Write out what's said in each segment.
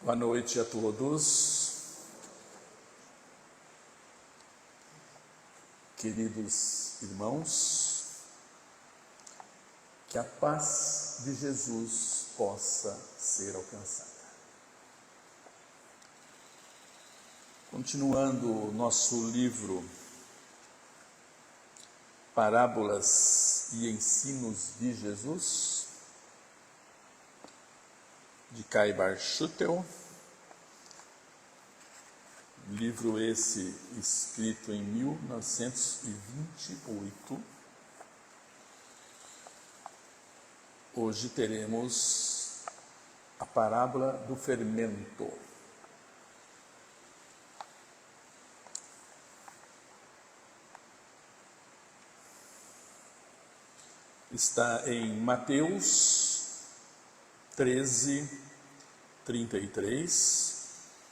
Boa noite a todos, queridos irmãos, que a paz de Jesus possa ser alcançada. Continuando o nosso livro Parábolas e Ensinos de Jesus, de Kai Bar-Schutel, livro esse escrito em 1928. Hoje teremos a parábola do fermento. Está em Mateus 13, 33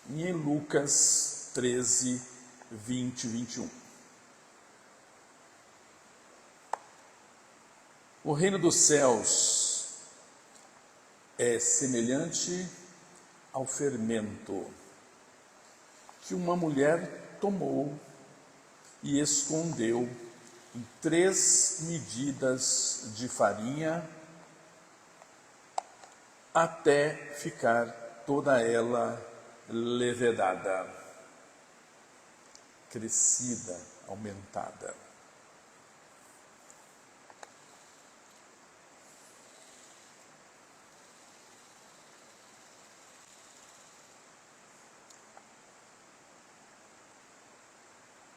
e em Lucas 13, 20 e 21. O reino dos céus é semelhante ao fermento que uma mulher tomou e escondeu em 3 medidas de farinha até ficar toda ela levedada, crescida, aumentada.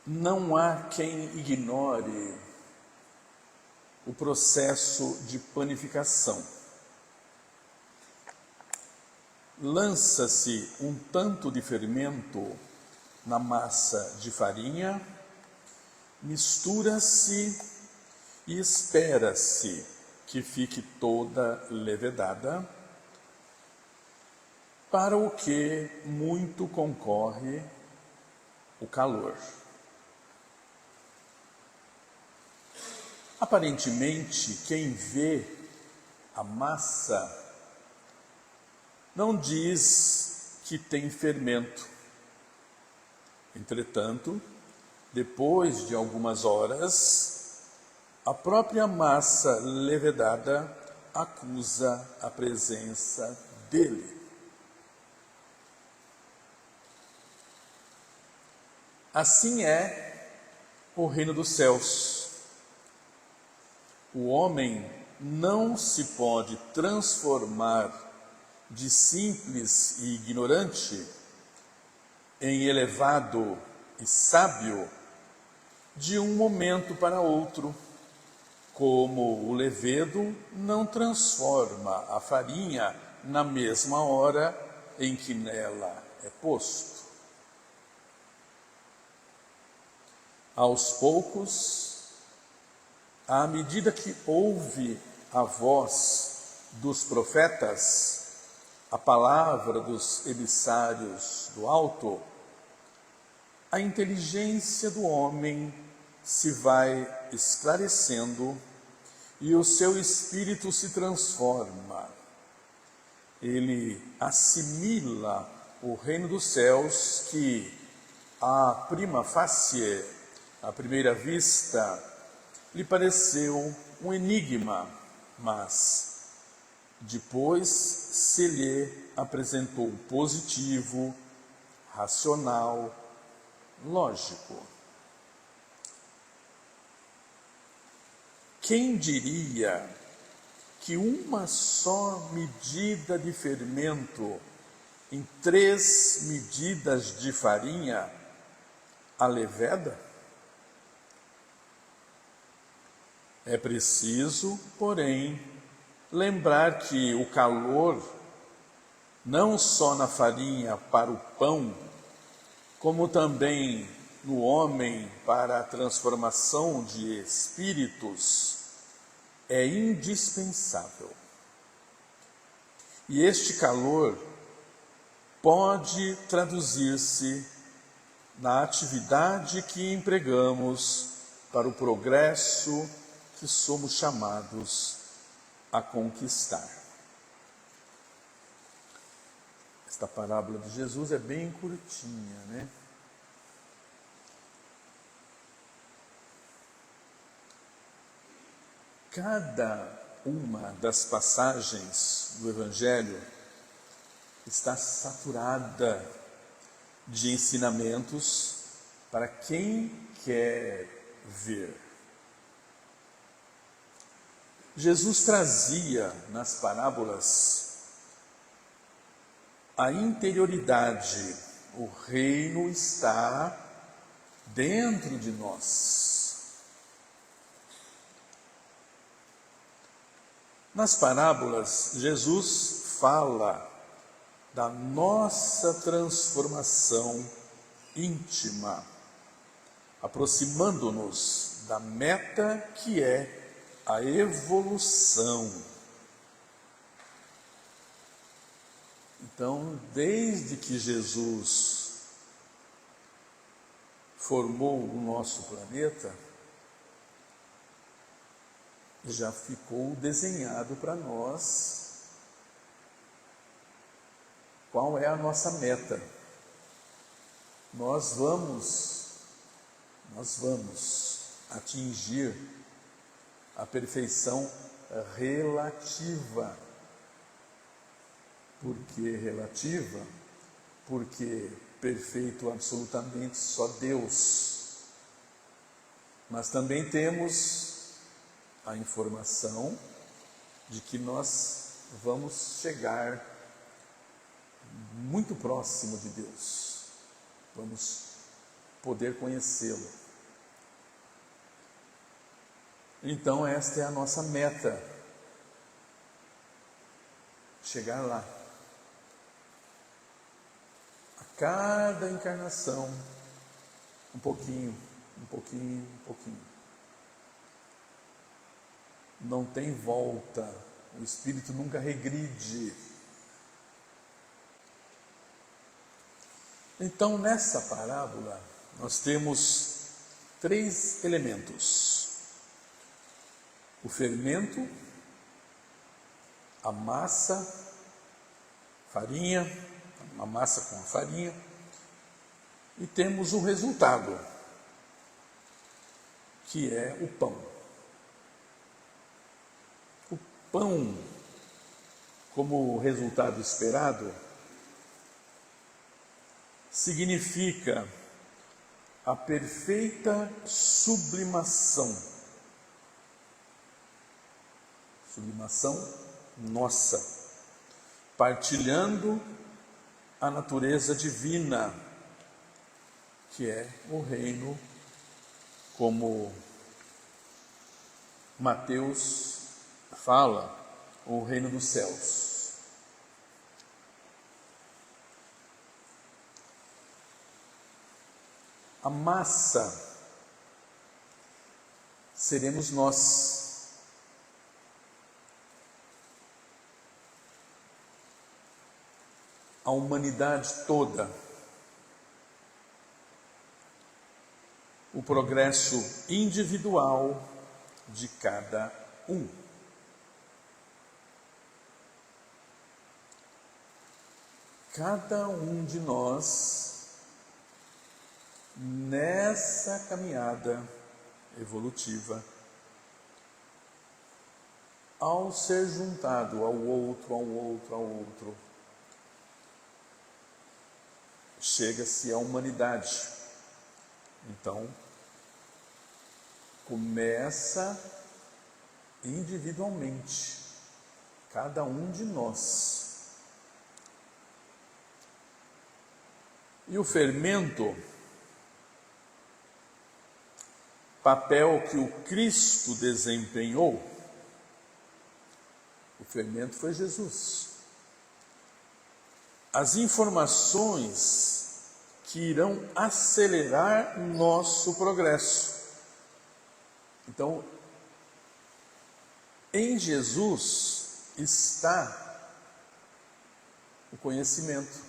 Não há quem ignore o processo de panificação. Lança-se um tanto de fermento na massa de farinha, mistura-se e espera-se que fique toda levedada, para o que muito concorre o calor. Aparentemente, quem vê a massa não diz que tem fermento. Entretanto, depois de algumas horas, a própria massa levedada acusa a presença dele. Assim é o reino dos céus. O homem não se pode transformar de simples e ignorante em elevado e sábio de um momento para outro, como o levedo não transforma a farinha na mesma hora em que nela é posto. Aos poucos, à medida que ouve a voz dos profetas, a palavra dos emissários do alto, a inteligência do homem se vai esclarecendo e o seu espírito se transforma. Ele assimila o reino dos céus que, à prima facie, à primeira vista, lhe pareceu um enigma, mas depois se lhe apresentou positivo, racional, lógico. Quem diria que uma só medida de fermento em 3 medidas de farinha a leveda? É preciso, porém, lembrar que o calor, não só na farinha para o pão, como também no homem para a transformação de espíritos, é indispensável. E este calor pode traduzir-se na atividade que empregamos para o progresso que somos chamados a conquistar. Esta parábola de Jesus é bem curtinha, né? Cada uma das passagens do Evangelho está saturada de ensinamentos para quem quer ver. Jesus trazia nas parábolas a interioridade, o reino está dentro de nós. Nas parábolas, Jesus fala da nossa transformação íntima, aproximando-nos da meta que é a evolução. Então, desde que Jesus formou o nosso planeta, já ficou desenhado para nós qual é a nossa meta. Nós vamos atingir a perfeição relativa. Por que relativa? Porque perfeito absolutamente só Deus. Mas também temos a informação de que nós vamos chegar muito próximo de Deus. Vamos poder conhecê-lo. Então esta é a nossa meta. Chegar lá. Cada encarnação, um pouquinho. Não tem volta, o espírito nunca regride. Então, nessa parábola, nós temos 3 elementos: o fermento, a massa, farinha, uma massa com a farinha, e temos o resultado, que é o pão. O pão, como resultado esperado, significa a perfeita sublimação nossa, partilhando a natureza divina, que é o reino, como Mateus fala, o reino dos céus. A massa seremos nós. A humanidade toda. O progresso individual de cada um. Cada um de nós, nessa caminhada evolutiva, ao ser juntado ao outro, chega-se à humanidade. Então, começa individualmente, cada um de nós. E o fermento, papel que o Cristo desempenhou, o fermento foi Jesus. As informações que irão acelerar nosso progresso. Então, em Jesus está o conhecimento,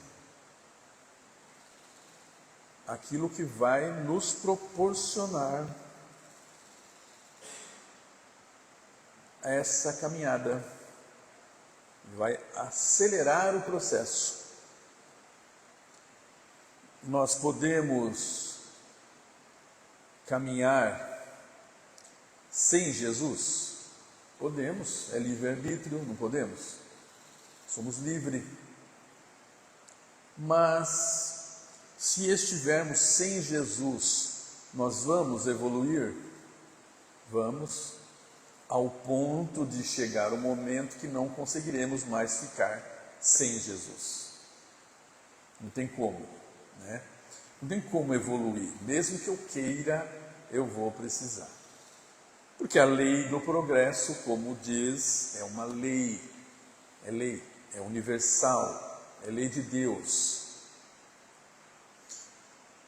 aquilo que vai nos proporcionar essa caminhada, vai acelerar o processo. nós podemos caminhar sem Jesus? Podemos, é livre-arbítrio, não podemos? Somos livres. Mas, se estivermos sem Jesus, nós vamos evoluir? Vamos, ao ponto de chegar o momento que não conseguiremos mais ficar sem Jesus. Não tem como, né? Não tem como evoluir. Mesmo que eu queira, eu vou precisar. Porque a lei do progresso, como diz, é uma lei. É lei, é universal, é lei de Deus.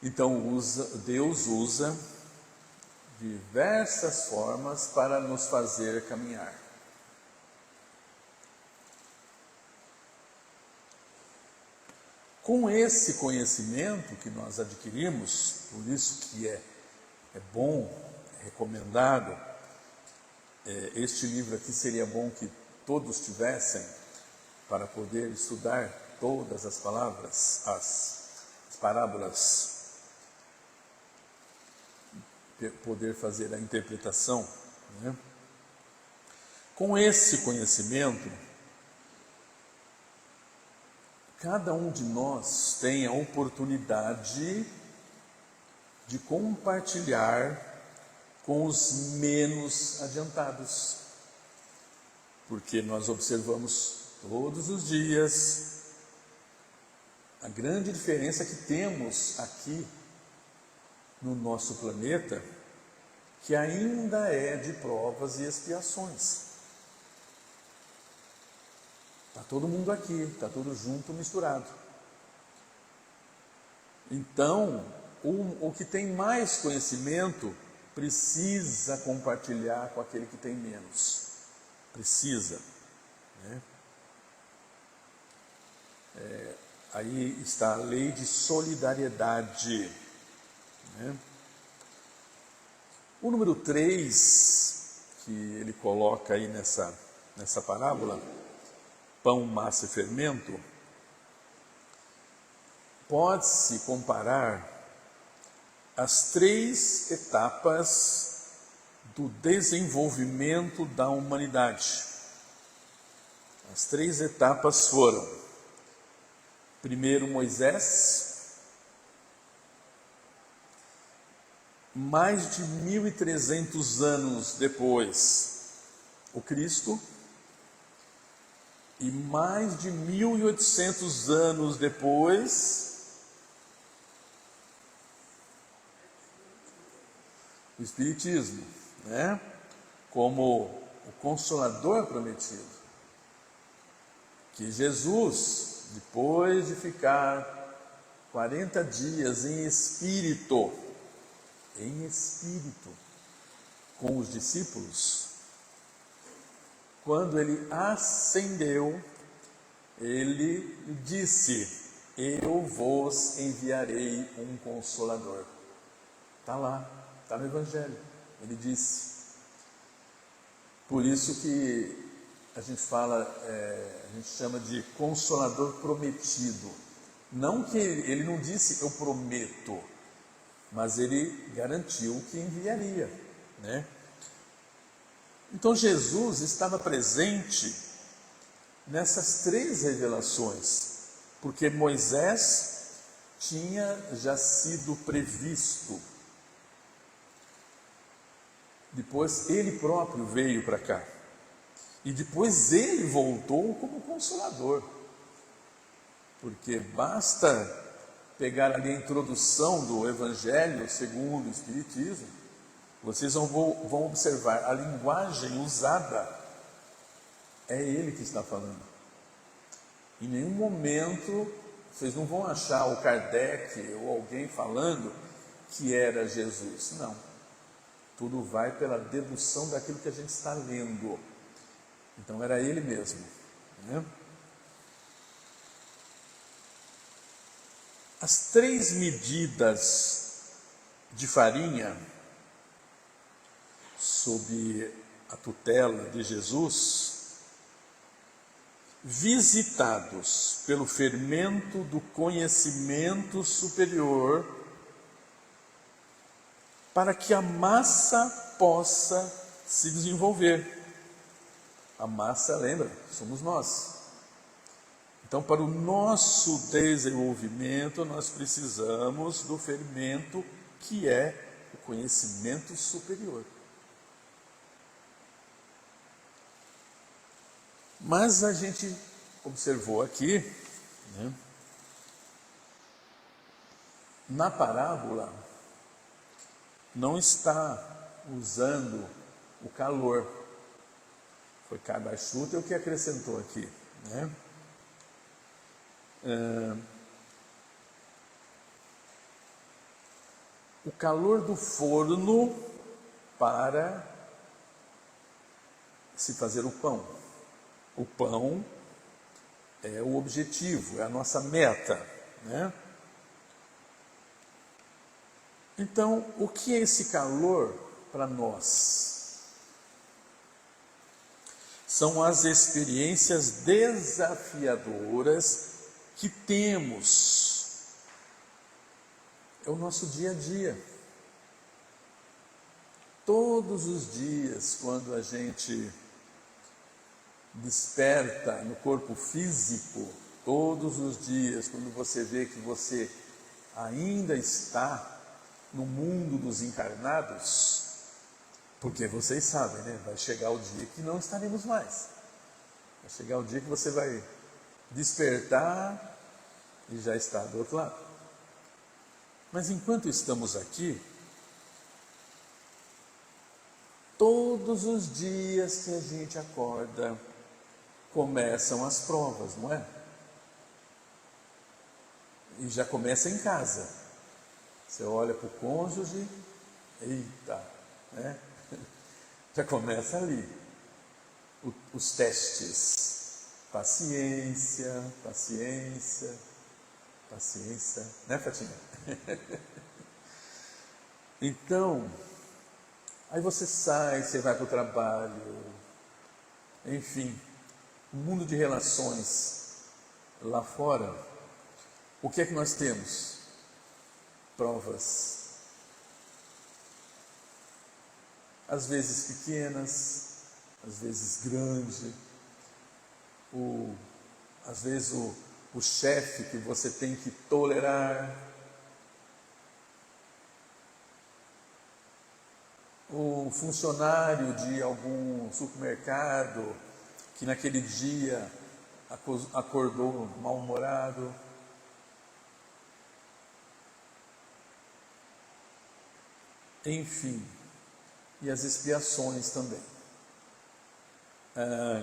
Então Deus usa diversas formas para nos fazer caminhar. Com esse conhecimento que nós adquirimos, por isso que é bom, é recomendado, este livro aqui seria bom que todos tivessem, para poder estudar todas as palavras, as parábolas, poder fazer a interpretação, né? Com esse conhecimento, cada um de nós tem a oportunidade de compartilhar com os menos adiantados, porque nós observamos todos os dias a grande diferença que temos aqui no nosso planeta, que ainda é de provas e expiações. Está todo mundo aqui, está tudo junto, misturado. Então, o que tem mais conhecimento precisa compartilhar com aquele que tem menos. Precisa, né? Aí está a lei de solidariedade, né? O número 3, que ele coloca aí nessa parábola, pão, massa e fermento, pode-se comparar as 3 etapas do desenvolvimento da humanidade. As 3 etapas foram: primeiro Moisés, mais de 1.300 anos depois o Cristo, e mais de 1.800 anos depois o Espiritismo, né? Como o Consolador prometido, que Jesus, depois de ficar 40 dias em espírito, com os discípulos, quando ele ascendeu, ele disse: eu vos enviarei um Consolador. Está lá, está no Evangelho, ele disse. Por isso que a gente fala, a gente chama de Consolador prometido. Não que ele não disse eu prometo, mas ele garantiu que enviaria, né? Então Jesus estava presente nessas 3 revelações, porque Moisés tinha já sido previsto. Depois ele próprio veio para cá. E depois ele voltou como Consolador. Porque basta pegar ali a introdução do Evangelho segundo o Espiritismo, vocês vão observar a linguagem usada, é ele que está falando. Em nenhum momento vocês não vão achar o Kardec ou alguém falando que era Jesus. Não. Tudo vai pela dedução daquilo que a gente está lendo. Então era ele mesmo, né? As 3 medidas de farinha sob a tutela de Jesus visitados pelo fermento do conhecimento superior, para que a massa possa se desenvolver. A massa, lembra, somos nós. Então, para o nosso desenvolvimento, nós precisamos do fermento que é o conhecimento superior. Mas a gente observou aqui, né, na parábola, não está usando o calor. Foi Karl Schutter o que acrescentou aqui, né? O calor do forno para se fazer o pão. O pão é o objetivo, é a nossa meta, né? Então, o que é esse calor para nós? São as experiências desafiadoras que temos. É o nosso dia a dia. Todos os dias, quando a gente desperta no corpo físico, todos os dias, quando você vê que você ainda está no mundo dos encarnados, porque vocês sabem, né? Vai chegar o dia que não estaremos mais. Vai chegar o dia que você vai despertar e já está do outro lado. Mas enquanto estamos aqui, todos os dias que a gente acorda, começam as provas, não é? E já começa em casa. Você olha para o cônjuge, eita, né? Já começa ali. Os testes. Paciência, paciência, paciência, né, Fatinha? Então, aí você sai, você vai para o trabalho, enfim, o mundo de relações lá fora, o que é que nós temos? Provas. Às vezes pequenas, às vezes grandes. Às vezes o chefe que você tem que tolerar, o funcionário de algum supermercado que naquele dia acordou mal-humorado. Enfim, e as expiações também.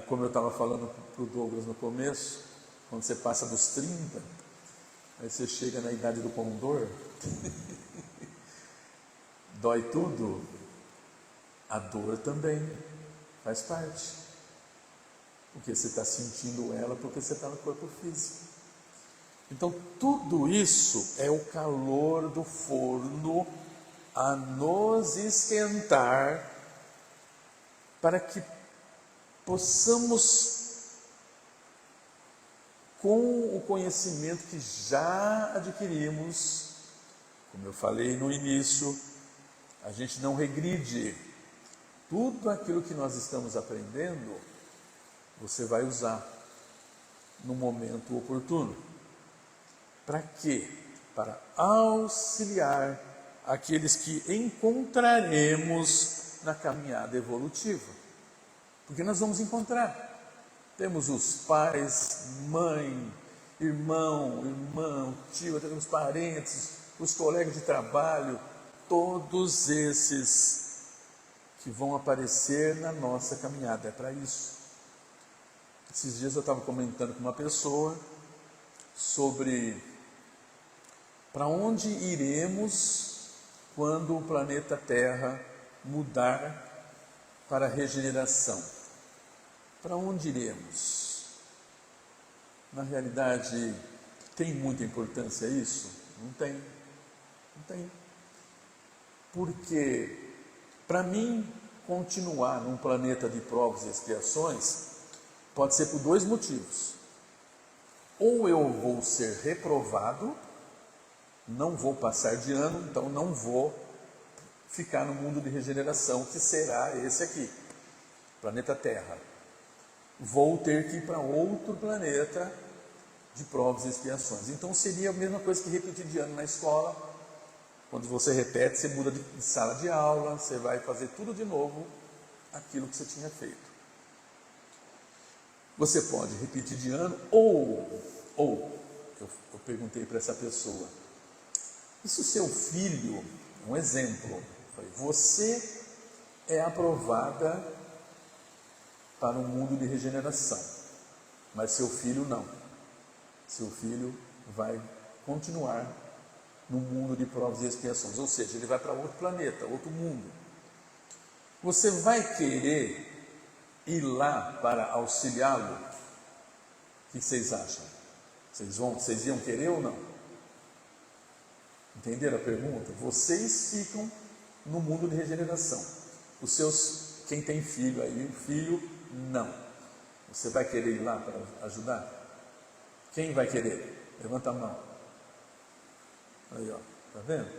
Como eu estava falando para o Douglas no começo, quando você passa dos 30, aí você chega na idade do condor, dói tudo, a dor também faz parte, porque você está sentindo ela, porque você está no corpo físico. Então tudo isso é o calor do forno a nos esquentar para que possamos, com o conhecimento que já adquirimos, como eu falei no início, a gente não regride. Tudo aquilo que nós estamos aprendendo, você vai usar no momento oportuno. Para quê? Para auxiliar aqueles que encontraremos na caminhada evolutiva. Porque nós vamos encontrar. Temos os pais, mãe, irmão, tio, temos parentes, os colegas de trabalho, todos esses que vão aparecer na nossa caminhada. É para isso. Esses dias eu estava comentando com uma pessoa sobre para onde iremos quando o planeta Terra mudar para a regeneração. Para onde iremos? Na realidade, tem muita importância isso? Não tem. Não tem. Porque, para mim, continuar num planeta de provas e expiações, pode ser por dois motivos. Ou eu vou ser reprovado, não vou passar de ano, então não vou ficar no mundo de regeneração, que será esse aqui, planeta Terra. Vou ter que ir para outro planeta de provas e expiações. Então seria a mesma coisa que repetir de ano na escola. Quando você repete, você muda de sala de aula, você vai fazer tudo de novo, aquilo que você tinha feito. Você pode repetir de ano, eu perguntei para essa pessoa, e se o seu filho, um exemplo, você é aprovada para um mundo de regeneração, mas seu filho não. Seu filho vai continuar no mundo de provas e expiações, ou seja, ele vai para outro planeta, outro mundo. Você vai querer ir lá para auxiliá-lo? O que vocês acham? Vocês iam querer ou não? Entenderam a pergunta? Vocês ficam no mundo de regeneração. Quem tem filho aí, o filho, não. Você vai querer ir lá para ajudar? Quem vai querer? Levanta a mão. Aí, ó, tá vendo?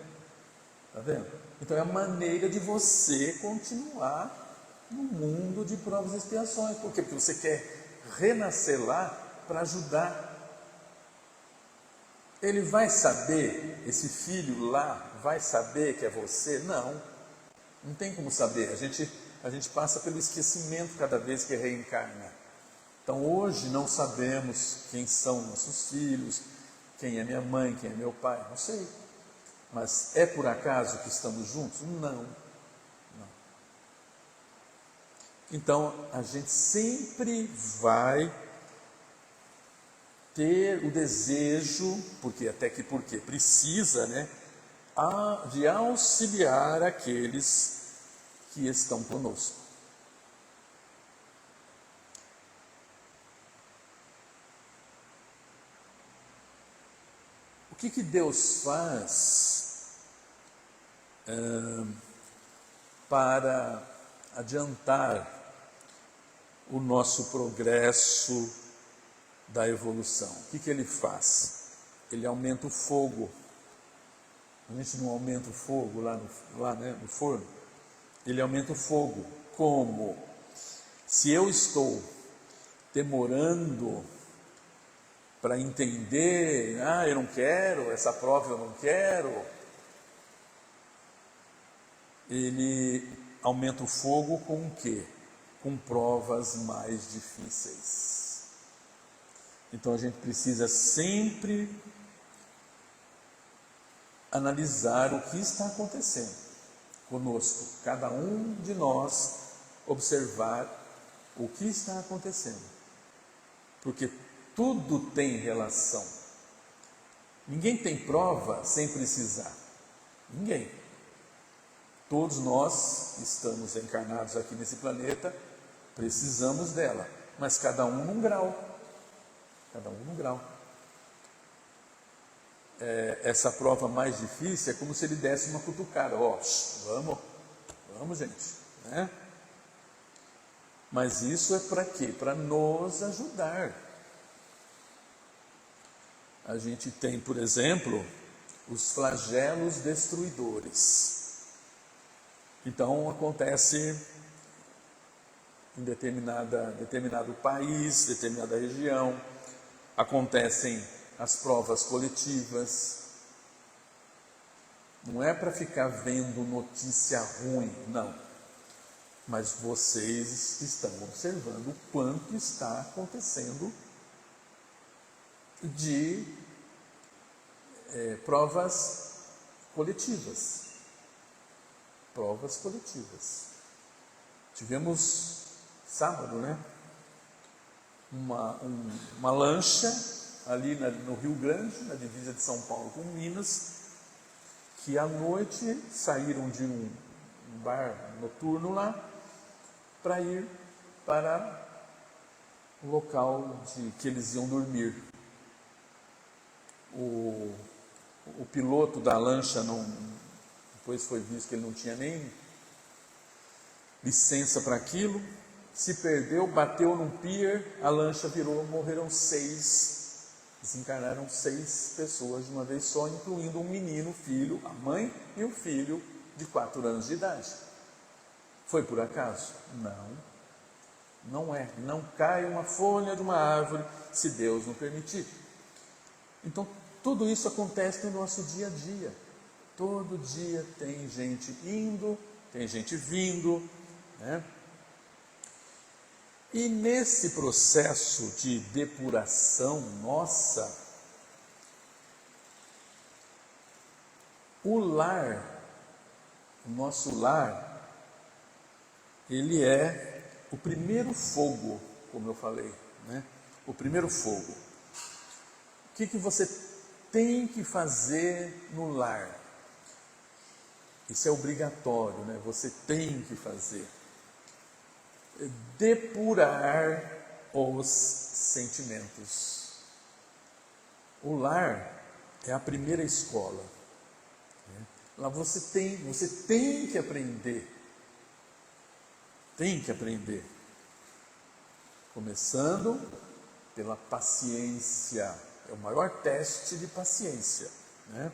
Tá vendo? Então é a maneira de você continuar no mundo de provas e expiações. Por quê? Porque você quer renascer lá para ajudar. Ele vai saber, esse filho lá vai saber que é você? Não tem como saber. A gente passa pelo esquecimento cada vez que reencarna. Então hoje não sabemos quem são nossos filhos, quem é minha mãe, quem é meu pai, não sei. Mas é por acaso que estamos juntos? Não. Então a gente sempre vai ter o desejo, porque precisa, né, de auxiliar aqueles que estão conosco. O que Deus faz para adiantar o nosso progresso da evolução? O que Ele faz? Ele aumenta o fogo. A gente não aumenta o fogo lá no forno? Ele aumenta o fogo. Como? Se eu estou demorando para entender, eu não quero, essa prova eu não quero, ele aumenta o fogo com o quê? Com provas mais difíceis. Então a gente precisa sempre analisar o que está acontecendo conosco, cada um de nós observar o que está acontecendo, porque tudo tem relação. Ninguém tem prova sem precisar, ninguém. Todos nós estamos encarnados aqui nesse planeta, precisamos dela, mas cada um num grau. Essa prova mais difícil é como se ele desse uma cutucada. Vamos gente, né? Mas isso é para quê? Para nos ajudar. A gente tem, por exemplo, os flagelos destruidores. Então acontece em determinado país, determinada região, acontecem as provas coletivas. Não é para ficar vendo notícia ruim, não. Mas vocês estão observando o quanto está acontecendo de provas coletivas. Provas coletivas. Tivemos sábado, né? Uma lancha ali no Rio Grande, na divisa de São Paulo com Minas, que à noite saíram de um bar noturno lá para ir para o local que eles iam dormir. O piloto da lancha depois foi visto que ele não tinha nem licença para aquilo, se perdeu, bateu num pier, a lancha virou, morreram 6, desencarnaram 6 pessoas de uma vez só, incluindo um menino, filho, a mãe e o filho de 4 anos de idade. Foi por acaso? Não é. Não cai uma folha de uma árvore se Deus não permitir. Então, tudo isso acontece no nosso dia a dia. Todo dia tem gente indo, tem gente vindo, né? E nesse processo de depuração nossa, o nosso lar, ele é o primeiro fogo, como eu falei, né? O primeiro fogo. O que você tem que fazer no lar? Isso é obrigatório, né? Você tem que fazer. Depurar os sentimentos. O lar é a primeira escola. Lá você tem que aprender. Tem que aprender. Começando pela paciência. É o maior teste de paciência, né?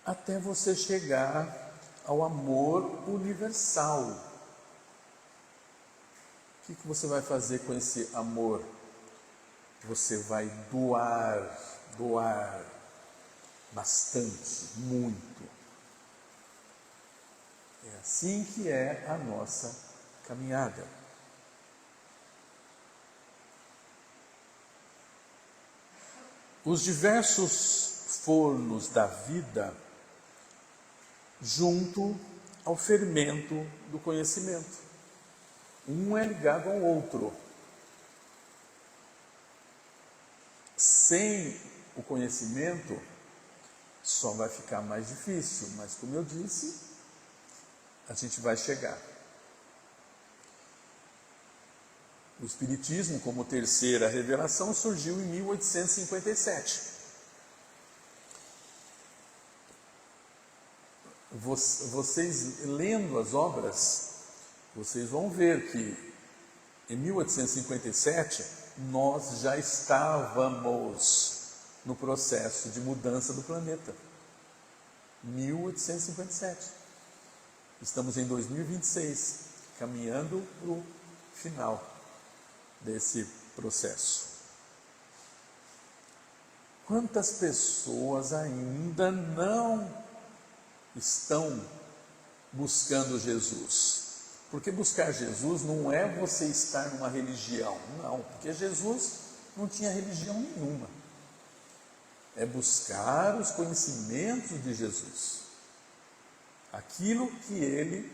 Até você chegar ao amor universal. O que você vai fazer com esse amor? Você vai doar bastante, muito. É assim que é a nossa caminhada. Os diversos fornos da vida junto ao fermento do conhecimento. Um é ligado ao outro. Sem o conhecimento, só vai ficar mais difícil, mas como eu disse, a gente vai chegar. O Espiritismo, como terceira revelação, surgiu em 1857. Vocês lendo as obras, vocês vão ver que em 1857 nós já estávamos no processo de mudança do planeta. 1857. Estamos em 2026, caminhando para o final desse processo. Quantas pessoas ainda não estão buscando Jesus? Porque buscar Jesus não é você estar numa religião, não, porque Jesus não tinha religião nenhuma. É buscar os conhecimentos de Jesus, aquilo que Ele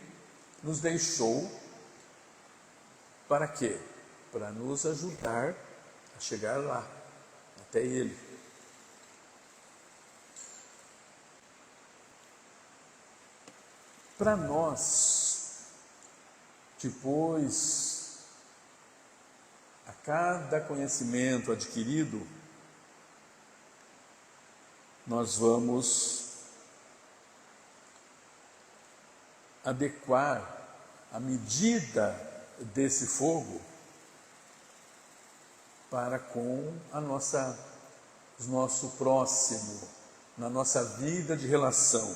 nos deixou, para quê? Para nos ajudar a chegar lá, até Ele. Para nós, depois, a cada conhecimento adquirido, nós vamos adequar a medida desse fogo para com o nosso próximo, na nossa vida de relação.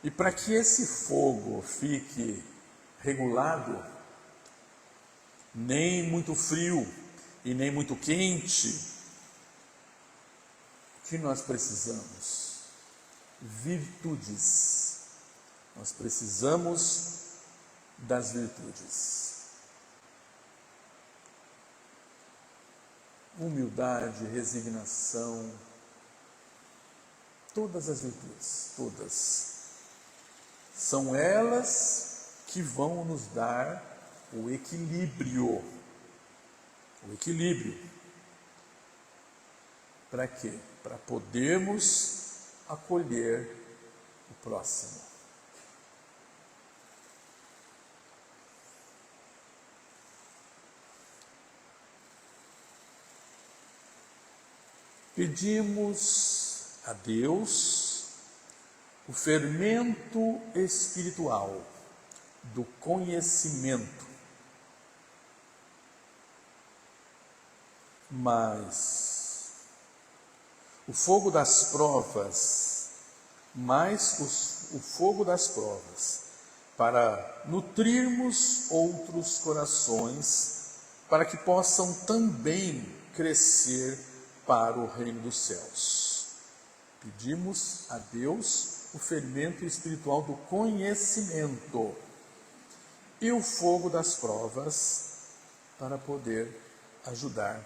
E para que esse fogo fique regulado, nem muito frio e nem muito quente, o que nós precisamos? Virtudes. Nós precisamos das virtudes. Humildade, resignação, todas as virtudes, todas. São elas que vão nos dar o equilíbrio. O equilíbrio. Para quê? Para podermos acolher o próximo. Pedimos a Deus o fermento espiritual do conhecimento. Mas o fogo das provas, o fogo das provas, para nutrirmos outros corações, para que possam também crescer para o reino dos céus. Pedimos a Deus o fermento espiritual do conhecimento e o fogo das provas para poder ajudar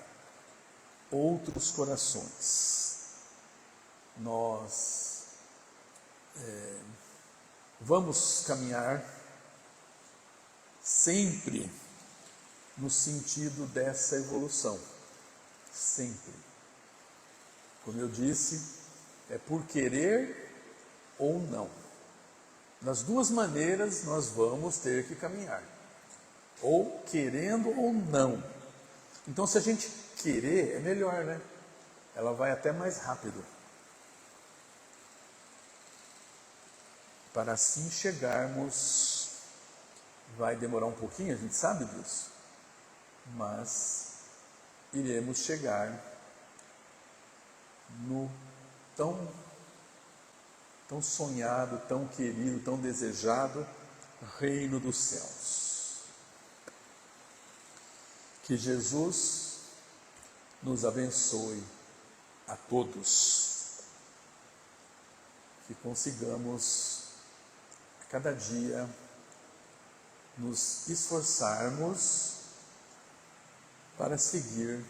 outros corações. Nós vamos caminhar sempre no sentido dessa evolução. Sempre. Como eu disse, é por querer ou não. Das duas maneiras nós vamos ter que caminhar. Ou querendo ou não. Então, se a gente querer, é melhor, né? Ela vai até mais rápido. Para assim chegarmos, vai demorar um pouquinho, a gente sabe disso, mas iremos chegar no tão sonhado, tão querido, tão desejado reino dos céus. Que Jesus nos abençoe a todos, que consigamos a cada dia nos esforçarmos para seguir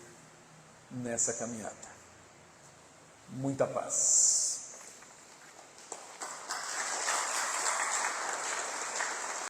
nessa caminhada. Muita paz.